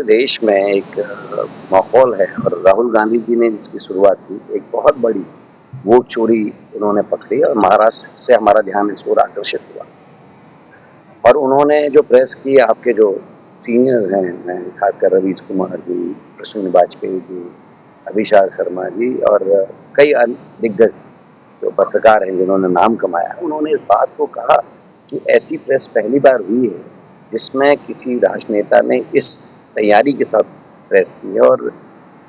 देश में एक माहौल है और राहुल गांधी जी ने जिसकी शुरुआत की, एक बहुत बड़ी वोट चोरी उन्होंने पकड़ी और महाराष्ट्र से हमारा ध्यान इस ओर आकर्षित हुआ। और उन्होंने जो प्रेस की, आपके जो सीनियर हैं, खासकर रवीश कुमार जी, प्रसून वाजपेयी जी, अभिषेक शर्मा जी और कई अन्य दिग्गज जो पत्रकार हैं जिन्होंने नाम कमाया, उन्होंने इस बात को कहा कि ऐसी प्रेस पहली बार हुई है जिसमें किसी राजनेता ने इस तैयारी के साथ प्रेस की है और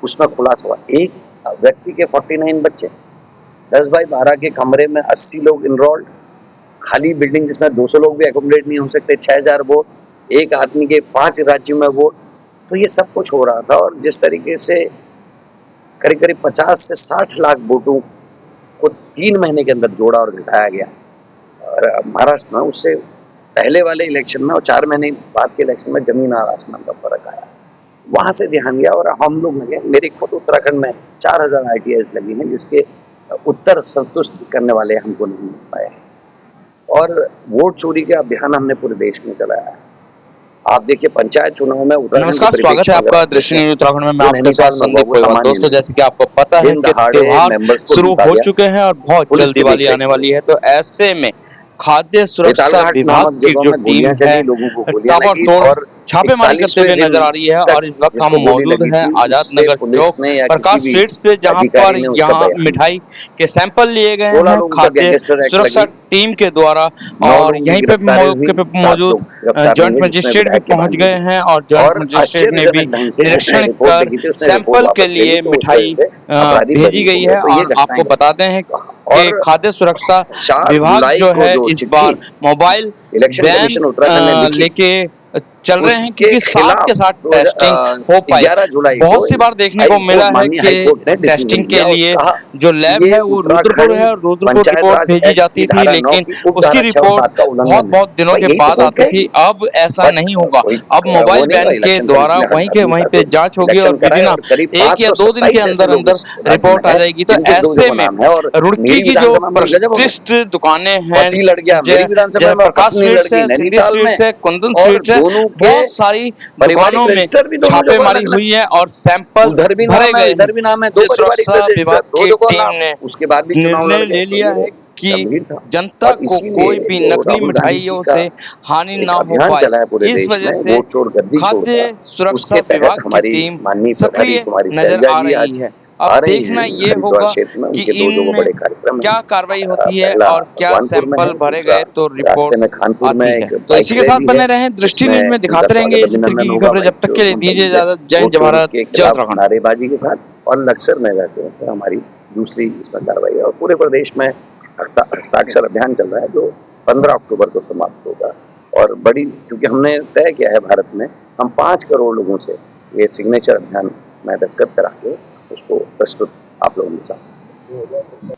उसमें खुलासा हुआ। एक व्यक्ति के 49 बच्चे, 10 बाई 12 के कमरे में 80 लोग इनरोल्ड, खाली बिल्डिंग जिसमें 200 लोग भी एकोमोडेट नहीं हो सकते, 6000 वोट, एक आदमी के 5 राज्यों में वोट। तो ये सब कुछ हो रहा था और जिस तरीके से करीब करीब 50 से 60 लाख वोटों को 3 महीने के अंदर जोड़ा और घटाया गया और महाराष्ट्र में उससे पहले वाले इलेक्शन में और 4 महीने बाद के इलेक्शन में जमीन और आसमान का फर्क आया। वहां से ध्यान गया और हम लोग लगे, मेरे खुद उत्तराखंड में 4000 ITIs लगी हैं जिसके उत्तर संतुष्ट करने वाले हमको नहीं मिल पाए हैं। और वोट चोरी का अभियान हमने पूरे देश में चलाया है। आप देखिए पंचायत चुनाव में नमस्कार, स्वागत है आपका दृष्टि न्यूज उत्तराखंड में। मैं आपके साथ संदीप कोइवाल। दोस्तों, जैसे कि आपको पता है कि त्योहार शुरू हो चुके हैं और बहुत जल्द दिवाली आने वाली है, तो ऐसे में खाद्य सुरक्षा विभाग की जो टीम है ताबड़तोड़ छापेमारी करते हुए नजर आ रही है। और इस वक्त हम मौजूद हैं आजाद नगर चौक प्रकाश स्वीट्स पे, जहां पर यहाँ मिठाई के सैंपल लिए गए हैं खाद्य सुरक्षा टीम के द्वारा। और यहीं पे मौजूद जॉइंट मजिस्ट्रेट भी पहुंच गए हैं और जॉइंट मजिस्ट्रेट ने भी निरीक्षण कर सैंपल के लिए मिठाई भेजी गई है। और आपको बताते हैं कि खाद्य सुरक्षा विभाग जो है इस बार मोबाइल वैन लेके चल रहे हैं क्योंकि साथ के साथ टेस्टिंग हो पाए। बहुत सी बार देखने को मिला है कि टेस्टिंग के लिए जो लैब है वो रुद्रपुर है और रुद्रपुर रिपोर्ट भेजी जाती थी, लेकिन उसकी रिपोर्ट बहुत दिनों के बाद आती थी। अब ऐसा नहीं होगा, अब मोबाइल वैन के द्वारा वहीं पे जांच होगी और विदिन 1 या 2 दिन के अंदर अंदर रिपोर्ट आ जाएगी। तो ऐसे में रुड़की की जो प्रतिष्ठित दुकानें हैं, जैसे प्रकाश स्वीट्स है, सिंधी स्वीट्स है, कुंदन स्वीट्स है, बहुत सारी दुकानों में छापेमारी हुई है और सैंपल भरे गए। सुरक्षा विभाग की टीम ने उसके बाद भी निर्णय ले लिया है कि जनता को कोई भी नकली मिठाइयों से हानि ना हो पाए। इस वजह से खाद्य सुरक्षा विभाग की टीम सक्रिय नजर आ रही है। अब देखना ये होगा कि इनमें क्या कार्रवाई होती है और क्या सैंपल भरे गए तो रिपोर्ट आती है। तो इसी के साथ बने रहें, दृष्टि न्यूज में दिखाते रहेंगे इस तरीके की खबरें। जब तक के लिए दीजिए इजाजत। जय हिंद, जय भारत, जय उत्तराखंड। नारेबाजी के साथ और लक्सर में रहते हैं हमारी दूसरी इसमें कार्रवाई है और पूरे प्रदेश में हस्ताक्षर अभियान चल रहा है जो 15 अक्टूबर को समाप्त होगा। और बड़ी, क्योंकि हमने तय किया है भारत में हम 5 करोड़ लोगों से ये सिग्नेचर अभियान में दस्तखत करा के उसको प्रस्तुत आप लोगों के साथ।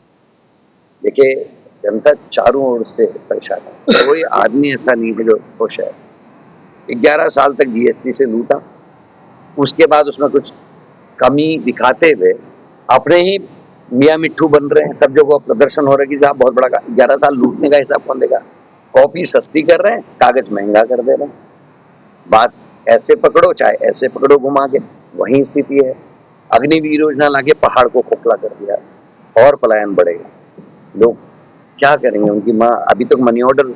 देखिए, जनता चारों ओर से परेशान है, कोई आदमी ऐसा नहीं है जो खुश है। 11 साल तक GST से लूटा, उसके बाद उसमें कुछ कमी दिखाते हुए अपने ही मियाँ मिट्ठू बन रहे हैं। सब जगह प्रदर्शन हो रहा है कि साहब बहुत बड़ा 11 साल लूटने का हिसाब कौन देगा। कॉपी सस्ती कर रहे हैं, कागज महंगा कर दे रहे हैं। बात ऐसे पकड़ो चाहे ऐसे पकड़ो घुमा के, वही स्थिति है। अग्निवीर योजना लाके पहाड़ को खोखला कर दिया और पलायन बढ़ेगा। लोग क्या करेंगे? उनकी माँ अभी तक मनी ऑर्डर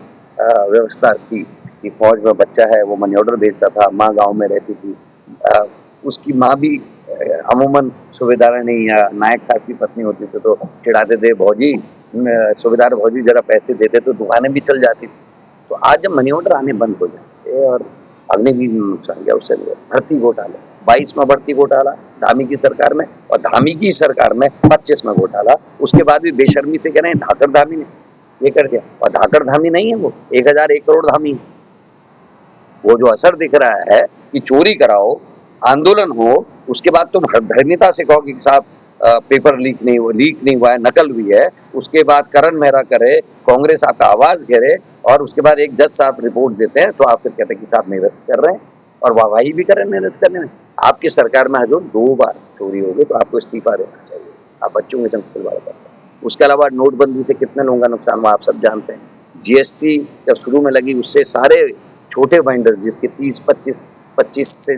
व्यवस्था थी कि फौज में बच्चा है वो मनी ऑर्डर भेजता था, माँ गांव में रहती थी, उसकी माँ भी अमूमन सूबेदार नहीं, या नायक साहब की पत्नी होती थी तो चिढ़ाते थे, भौजी सूबेदार भौजी जरा पैसे देते तो दुकानें भी चल जाती थी। तो आज जब मनी ऑर्डर आने बंद हो जाते और अग्निवीर में नुकसान गया, उससे भर्ती घोटाला 22 में भर्ती घोटाला धामी की सरकार में, और धामी की सरकार में 25 में घोटाला। उसके बाद भी बेशर्मी से कह रहे हैं धाकड़ धामी ने ये कर दिया, और धाकड़ धामी नहीं है वो, 1001 करोड़ धामी। वो जो असर दिख रहा है कि चोरी कराओ, आंदोलन हो, उसके बाद तुम धर्मिता से कहो कि साहब पेपर लीक नहीं हुआ है, नकल हुई है। उसके बाद करण मेहरा करे, कांग्रेस आपका आवाज करे, और उसके बाद एक जज साहब रिपोर्ट देते हैं तो आप फिर कहते हैं कि साहब निरस्त कर रहे हैं और वाहवाही भी करें निरस्त करने में। आपकी सरकार में हजूर 2 बार चोरी हो गई तो आपको इस्तीफा देना चाहिए। आप बच्चों के संग खिलवाड़ करते हैं। उसके अलावा नोटबंदी से कितने लोगों का नुकसान हुआ आप सब जानते हैं। GST जब शुरू में लगी उससे सारे छोटे वेंडर जिसके 25 से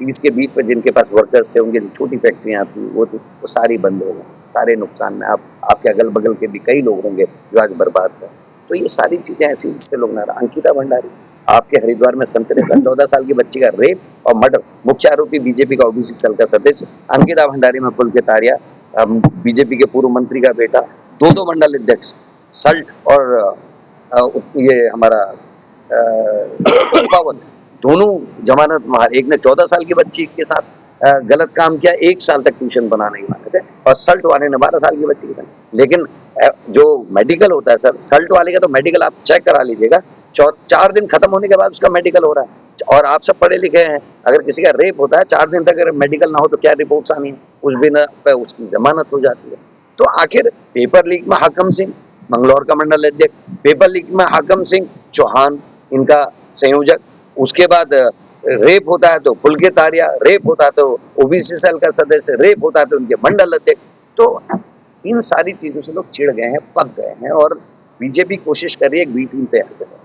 30 के बीच में जिनके पास वर्कर्स थे, उनकी जो छोटी फैक्ट्रियाँ थी वो थी, वो सारी बंद हो गई, सारे नुकसान में। आप आपके अगल बगल के भी कई लोग होंगे जो आज बर्बाद हैं। तो ये सारी चीजें ऐसी जिससे लोग नाराज। अंकिता भंडारी, आपके हरिद्वार में संतरे का 14 साल की बच्ची का रेप और मर्डर, मुख्य आरोपी बीजेपी का ओबीसी सेल का सदस्य अंकिता भंडारी में पुल के तारिया, बीजेपी के पूर्व मंत्री का बेटा, दो मंडल अध्यक्ष सल्ट और ये हमारा पावन, दोनों जमानत बाहर। एक ने 14 साल की बच्ची के साथ गलत काम किया, 1 साल तक ट्यूशन बनाने की वजह से, और सल्ट वाले ने 12 साल की बच्ची के साथ। लेकिन जो मेडिकल होता है सर, सल्ट वाले का तो मेडिकल आप चेक करा लीजिएगा, 4 दिन खत्म होने के बाद उसका मेडिकल हो रहा है। और आप सब पढ़े लिखे हैं, अगर किसी का रेप होता है 4 दिन तक अगर मेडिकल ना हो तो क्या रिपोर्ट्स आनी है, उस बिना पे उसकी जमानत हो जाती है। तो आखिर पेपर लीक में हाकम सिंह, मंगलौर का मंडल अध्यक्ष, पेपर लीक में हाकम सिंह चौहान इनका संयोजक, उसके बाद रेप होता है तो पुलकित आर्या, रेप होता है तो ओबीसी सेल का सदस्य, रेप होता है तो उनके मंडल अध्यक्ष। तो इन सारी चीजों से लोग चिढ़ गए हैं, पक गए हैं, और बीजेपी कोशिश कर रही है एक बी टीम तैयार करें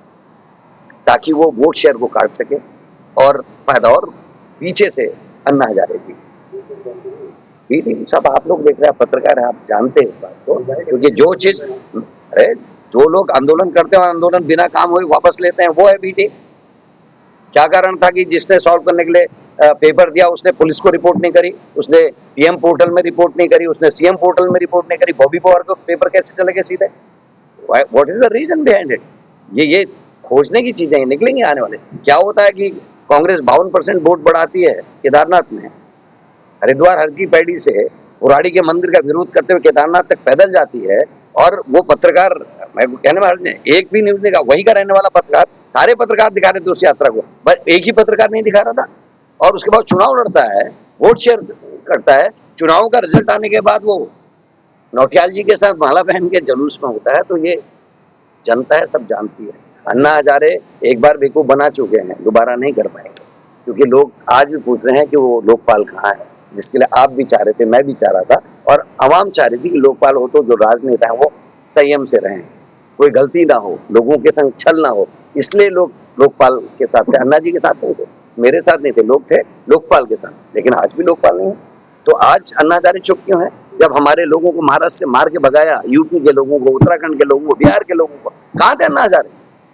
ताकि वो वोट शेयर को काट सके और फायदा। और पीछे से अन्ना हजारे जी, बी टीम सब आप लोग देख रहे हैं, पत्रकार हैं, आप जानते हैं इस बात को, क्योंकि जो चीज, अरे जो लोग आंदोलन करते हैं और आंदोलन बिना काम हुए वापस लेते हैं, वो है बी टीम। क्या कारण था कि जिसने सॉल्व करने के लिए पेपर दिया उसने पुलिस को रिपोर्ट नहीं करी, उसने पीएम पोर्टल में रिपोर्ट नहीं करी, उसने सीएम पोर्टल में रिपोर्ट नहीं करी, बॉबी पवार को पेपर कैसे चले गए सीधे? What is the reason behind it? ये खोजने की चीजें निकलेंगी आने वाले। क्या होता है कि कांग्रेस 52% वोट बढ़ाती है केदारनाथ में, हरिद्वार हर की पैड़ी से पुराड़ी के मंदिर का विरोध करते हुए केदारनाथ तक पैदल जाती है, और वो पत्रकार, मैं कहने में हर्ज नहीं, एक भी न्यूज देगा, वहीं का रहने वाला पत्रकार, सारे पत्रकार दिखा रहे थे उस यात्रा को, बस एक ही पत्रकार नहीं दिखा रहा था। और उसके बाद चुनाव लड़ता है, वोट शेयर करता है, चुनाव का रिजल्ट आने के बाद वो नौटियाल जी के साथ माला पहन के जुलूस में होता है। तो ये जनता है, सब जानती है। अन्ना हजारे एक बार बेवकूफ बना चुके हैं, दोबारा नहीं कर पाएंगे, क्योंकि लोग आज भी पूछ रहे हैं कि वो लोकपाल कहाँ है, जिसके लिए आप भी चाह रहे थे, मैं भी चाह रहा था, और आवाम चाह रही थी कि लोकपाल हो तो जो राजनेता है वो संयम से रहें, कोई गलती ना हो, लोगों के संग छल ना हो। इसलिए लोग लोकपाल के साथ थे, अन्ना जी के साथ नहीं थे, मेरे साथ नहीं थे, लोग थे लोकपाल के साथ। लेकिन आज भी लोकपाल नहीं है। तो आज अन्ना हजारे चुप क्यों है? जब हमारे लोगों को महाराष्ट्र से मार के भगाया, यूपी के लोगों को, उत्तराखंड के लोगों को, बिहार के लोगों को, कहाँ थे अन्ना हजारे?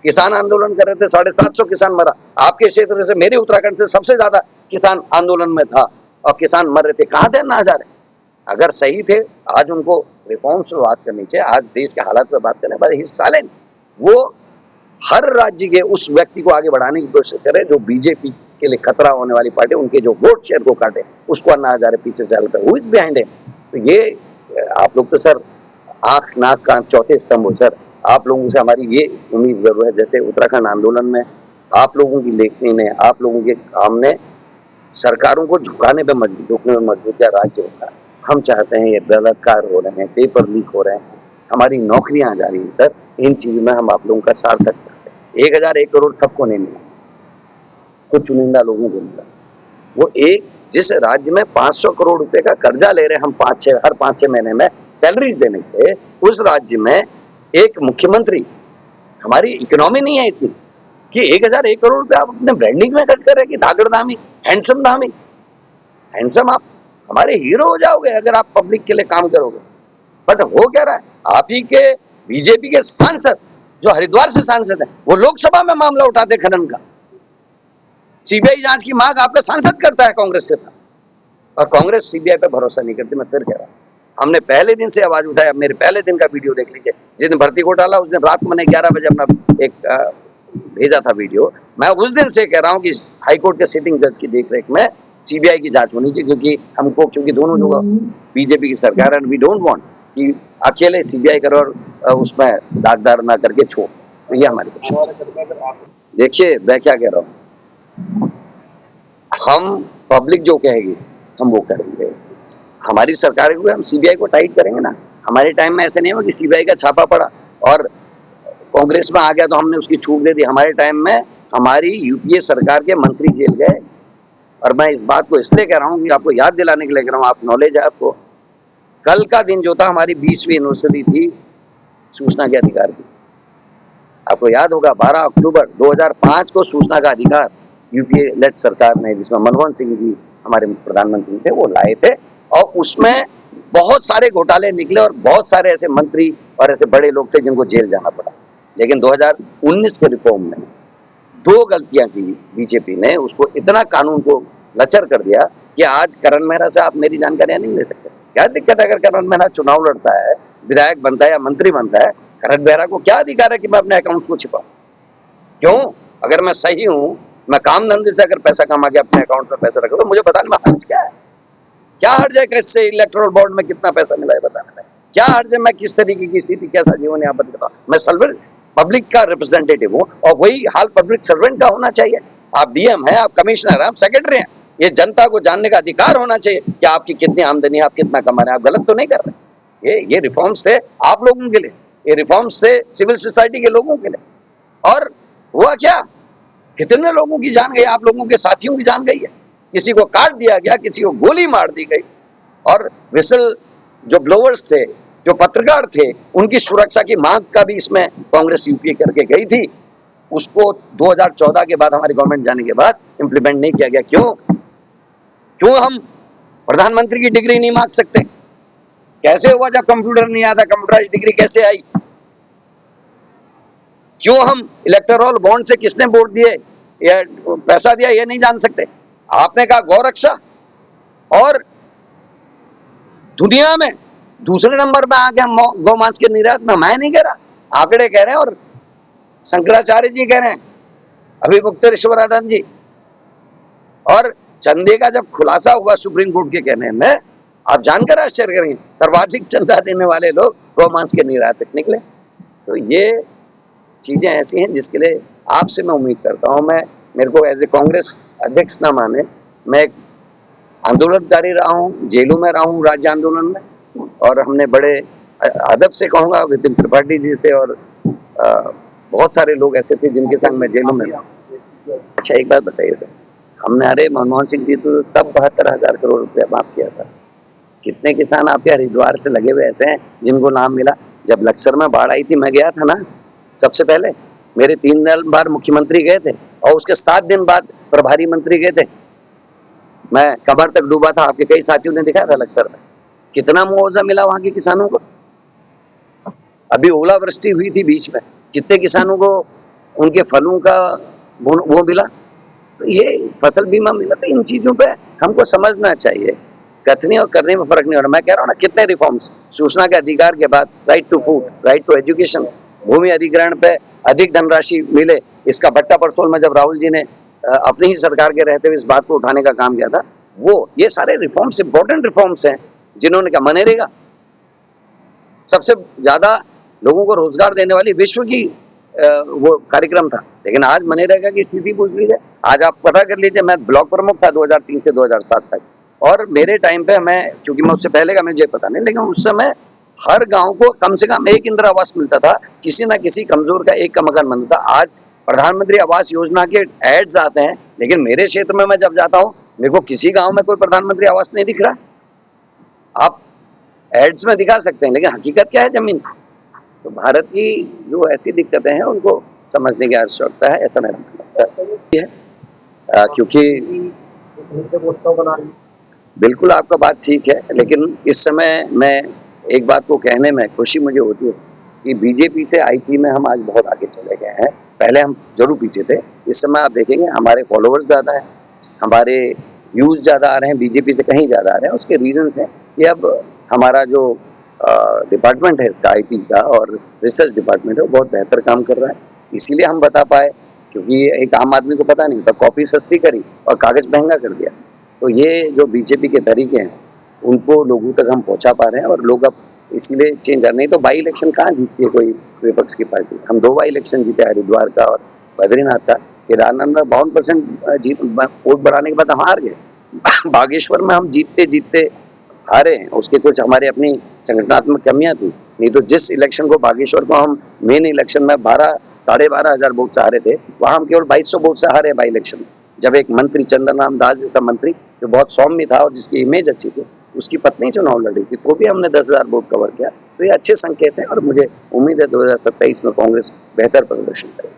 किसान आंदोलन कर रहे थे, 750 किसान मरा। आपके क्षेत्र से, मेरे उत्तराखंड से सबसे ज्यादा किसान आंदोलन में था और किसान मर रहे थे, कहाँ थे अन्ना हजारे? अगर सही थे आज उनको रिफॉर्म्स पे बात करनी चाहिए, आज देश के हालात पे बात करने, बट ही साइलेंट। वो हर राज्य के उस व्यक्ति को आगे बढ़ाने की कोशिश करे जो बीजेपी के लिए खतरा होने वाली पार्टी, उनके जो वोट शेयर को काटे, उसको अन्ना हजारे पीछे से हल्का हुई बिहाइंड है। तो ये आप लोग तो सर आंख नाक कान चौथे स्तंभ हो सर। आप लोगों से हमारी ये उम्मीद जरूर है, जैसे उत्तराखंड आंदोलन में आप लोगों की लेखनी ने, आप लोगों के काम ने सरकारों को झुकने में मजबूत किया राज्य होता है। हम चाहते हैं, ये बलात्कार हो रहे हैं, पेपर लीक हो रहे हैं, हमारी नौकरियां जा रही हैं सर, इन चीजों में हम आप लोगों का सार्थक करते हैं। 1001 करोड़ सबको नहीं मिला, कुछ चुनिंदा लोगों को मिला। वो एक जिस राज्य में 500 करोड़ रुपए का कर्जा ले रहे हैं हम हर 5-6 महीने में सैलरीज देने के, उस राज्य में एक मुख्यमंत्री, हमारी इकोनॉमी नहीं है इतनी कि 1001 करोड़ रुपए आप अपने ब्रांडिंग में खर्च करें कि धागड़ दामी, हैंडसम दामी, हैंडसम आप हमारे हीरो हो जाओगे अगर आप पब्लिक के लिए काम करोगे। बट हो क्या रहा है, आप ही के बीजेपी के सांसद जो हरिद्वार से सांसद है, वो लोकसभा में मामला उठाते खनन का, सीबीआई जांच की मांग आपका सांसद करता है कांग्रेस के साथ, और कांग्रेस सीबीआई पे भरोसा नहीं करती। मैं फिर कह रहा हूं, हमने पहले दिन से आवाज उठाया, मेरे पहले दिन का वीडियो देख लीजिए, जिस दिन भर्ती घोटाला उस दिन रात मैंने 11 बजे अपना एक भेजा था वीडियो। मैं उस दिन से कह रहा हूं कि हाईकोर्ट के सिटिंग जज की देखरेख में सीबीआई की जांच होनी चाहिए, क्योंकि दोनों जो बीजेपी की सरकार है, वी डोंट वांट कि अकेले सीबीआई करे और उसमें दागदार ना करके छोड़। तो ये हमारी कोशिश। देखिए मैं क्या कह रहा हूँ, हम पब्लिक जो कहेगी हम वो करेंगे। हमारी सरकार को, हम सीबीआई को टाइट करेंगे ना। हमारे टाइम में ऐसे नहीं हुआ कि सीबीआई का छापा पड़ा और कांग्रेस में आ गया तो हमने उसकी छूट दे दी। हमारे टाइम में हमारी यूपीए सरकार के मंत्री जेल गए, और मैं इस बात को इसलिए कह रहा हूँ कि आपको याद दिलाने के लिए कह रहा हूँ, आप नॉलेज है आपको। कल का दिन जो था, हमारी 20वीं यूनिवर्सिटी थी सूचना के अधिकार की, आपको याद होगा 12 अक्टूबर 2005 को सूचना का अधिकार यूपीए लेड सरकार ने, जिसमें मनमोहन सिंह जी हमारे प्रधानमंत्री थे, वो लाए थे और उसमें बहुत सारे घोटाले निकले और बहुत सारे ऐसे मंत्री और ऐसे बड़े लोग थे जिनको जेल जाना पड़ा। लेकिन 2019 के रिफॉर्म में दो गलतियां की बीजेपी ने, उसको इतना कानून को लचर कर दिया कि आज करण मेहरा से आप मेरी जानकारियां नहीं ले सकते। क्या दिक्कत है अगर करण मेहरा चुनाव लड़ता है, विधायक बनता है या मंत्री बनता है, करण मेहरा को क्या अधिकार है कि मैं अपने अकाउंट को छिपाऊं? क्यों? अगर मैं सही हूं, मैं काम धंधे से अगर पैसा कमा के अपने अकाउंट में पैसा रखूं तो मुझे बताने में हर्ज क्या है? क्या हर्ज है कैसे इलेक्टोरल बॉन्ड में कितना पैसा मिला है बताने में? क्या हर्ज है मैं किस तरीके की स्थिति, कैसा जीवन यापन करता हूं? मैं सर्वेंट पब्लिक का रिप्रेजेंटेटिव हूं और वही हाल पब्लिक सर्वेंट का होना चाहिए। आप डीएम हैं, आप कमिश्नर हैं, आप सेक्रेटरी हैं, ये जनता को जानने का अधिकार होना चाहिए कि आपकी कितनी आमदनी है, आप कितना कमा रहे हैं। आप गलत तो नहीं कर रहे। ये रिफॉर्म्स थे आप लोगों के लिए, ये रिफॉर्म्स थे सिविल सोसाइटी के लोगों के लिए। और हुआ क्या? कितने लोगों की जान गई, आप लोगों के साथियों की जान गई है। किसी को काट दिया गया, किसी को गोली मार दी गई। और विसल जो ब्लोअर्स थे, जो पत्रकार थे, उनकी सुरक्षा की मांग का भी इसमें कांग्रेस यूपीए करके गई थी। उसको 2014 के बाद, हमारी गवर्नमेंट जाने के बाद इंप्लीमेंट नहीं किया गया। क्यों हम प्रधानमंत्री की डिग्री नहीं मांग सकते? कैसे हुआ जब कंप्यूटर नहीं आता? कंप्यूटराइज डिग्री कैसे आई? क्यों हम इलेक्टोरल बॉन्ड से किसने वोट दिए या पैसा दिया ये नहीं जान सकते? आपने कहा गौरक्षा, और दुनिया में दूसरे नंबर पे आके हम गौमांस के निर्यात में, मैं नहीं कह रहा, आंकड़े कह रहे हैं और शंकराचार्य जी कह रहे हैं, अभिमुक्तेश्वरानंद जी। और चंदे का जब खुलासा हुआ सुप्रीम कोर्ट के कहने में, आप जानकर आश्चर्य करेंगे, सर्वाधिक चंदा देने वाले लोग गौमांस के निर्यातक निकले। तो ये चीजें ऐसी हैं जिसके लिए आपसे मैं उम्मीद करता हूं, मेरे को एज ए कांग्रेस अध्यक्ष ना माने, मैं एक आंदोलन जारी रहा हूं, जेलों में रहा हूं राज्य आंदोलन में, और हमने बड़े अदब से कहूंगा विपिन त्रिपाठी जी से और बहुत सारे लोग ऐसे थे जिनके संग मैं जेलों में रहा। अच्छा एक बात बताइए सर, हमने, अरे मनमोहन सिंह जी तो तब 72,000 करोड़ रुपया माफ किया था। कितने किसान आपके हरिद्वार से लगे हुए ऐसे हैं जिनको नाम मिला? जब लक्सर में बाढ़ आई थी मैं गया था ना, सबसे पहले मेरे 3 बार मुख्यमंत्री गए थे और उसके 7 दिन बाद प्रभारी मंत्री गए थे। मैं कमर तक डूबा था, आपके कई साथियों ने दिखाया था लक्सर में। कितना मुआवजा मिला वहां के किसानों को? अभी ओलावृष्टि हुई थी बीच में, कितने किसानों को उनके फलों का वो मिला? तो ये फसल बीमा मिला। तो इन चीजों पे हमको समझना चाहिए, कथनी और करने में फर्क नहीं हो रहा। मैं कह रहा हूँ ना, कितने रिफॉर्म्स, सूचना के अधिकार के बाद right to food, right to education, भूमि अधिग्रहण पे अधिक धनराशि मिले, इसका भट्टा परसोल में जब राहुल जी ने अपनी ही सरकार के रहते हुए इस बात को उठाने का काम किया था, ये सारे रिफॉर्म्स इंपॉर्टेंट रिफॉर्म्स हैं जिन्होंने क्या, मनरेगा सबसे ज्यादा लोगों को रोजगार देने वाली विश्व की वो कार्यक्रम था। लेकिन आज मनरेगा की स्थिति पूछ लीजिए, आज आप पता कर लीजिए, मैं ब्लॉक प्रमुख था 2003 से 2007 तक, और मेरे टाइम पे, मैं क्योंकि मैं उससे पहले का मुझे पता नहीं, लेकिन उस समय हर गांव को कम से कम एक इंदिरा आवास मिलता था, किसी ना किसी कमजोर का एक का मकान बनता था। आज प्रधानमंत्री आवास योजना के एड्स आते हैं, लेकिन मेरे क्षेत्र में मैं जब जाता हूं, मेरे को किसी गांव में कोई प्रधानमंत्री आवास नहीं दिख रहा। आप एड्स में दिखा सकते हैं, लेकिन हकीकत क्या है जमीन। तो भारत की जो ऐसी दिक्कतें हैं उनको समझने की आवश्यकता है, ऐसा मेरा मानना है। क्योंकि बिल्कुल आपका बात ठीक है, लेकिन इस समय मैं एक बात को कहने में खुशी मुझे होती है कि बीजेपी से आईटी में हम आज बहुत आगे चले गए हैं। पहले हम जरूर पीछे थे, इस समय आप देखेंगे हमारे फॉलोअर्स ज़्यादा हैं, हमारे व्यूज़ ज़्यादा आ रहे हैं, बीजेपी से कहीं ज़्यादा आ रहे हैं। उसके रीजंस हैं कि अब हमारा जो डिपार्टमेंट है इसका, आईटी का और रिसर्च डिपार्टमेंट है, वो बहुत बेहतर काम कर रहा है। इसीलिए हम बता पाए, क्योंकि एक आम आदमी को पता नहीं था, कॉपी सस्ती करी और कागज़ महंगा कर दिया। तो ये जो बीजेपी के तरीके हैं उनको लोगों तक हम पहुंचा पा रहे हैं, और लोग अब इसीलिए चेंज नहीं तो बाई इलेक्शन कहाँ जीतती है कोई विपक्ष की पार्टी। हम 2 बाई इलेक्शन जीते, हरिद्वार का और बद्रीनाथ का। केदारनाथ में 52% जीत वोट बढ़ाने के बाद हम हार गए। बागेश्वर में हम जीतते जीतते हारे हैं, उसके कुछ हमारे अपनी संगठनात्मक कमियां थी, नहीं तो जिस इलेक्शन को बागेश्वर को हम मेन इलेक्शन में 12,500 वोट से हारे थे, वहाँ हम केवल 2200 वोट से हारे बाई इलेक्शन। जब एक मंत्री चंदन राम दास जैसा मंत्री जो बहुत सौम्य था और जिसकी इमेज अच्छी थी, उसकी पत्नी चुनाव लड़ी थी, तो भी हमने 10,000 वोट कवर किया। तो ये अच्छे संकेत हैं और मुझे उम्मीद है 2027 में कांग्रेस बेहतर प्रदर्शन करेगी।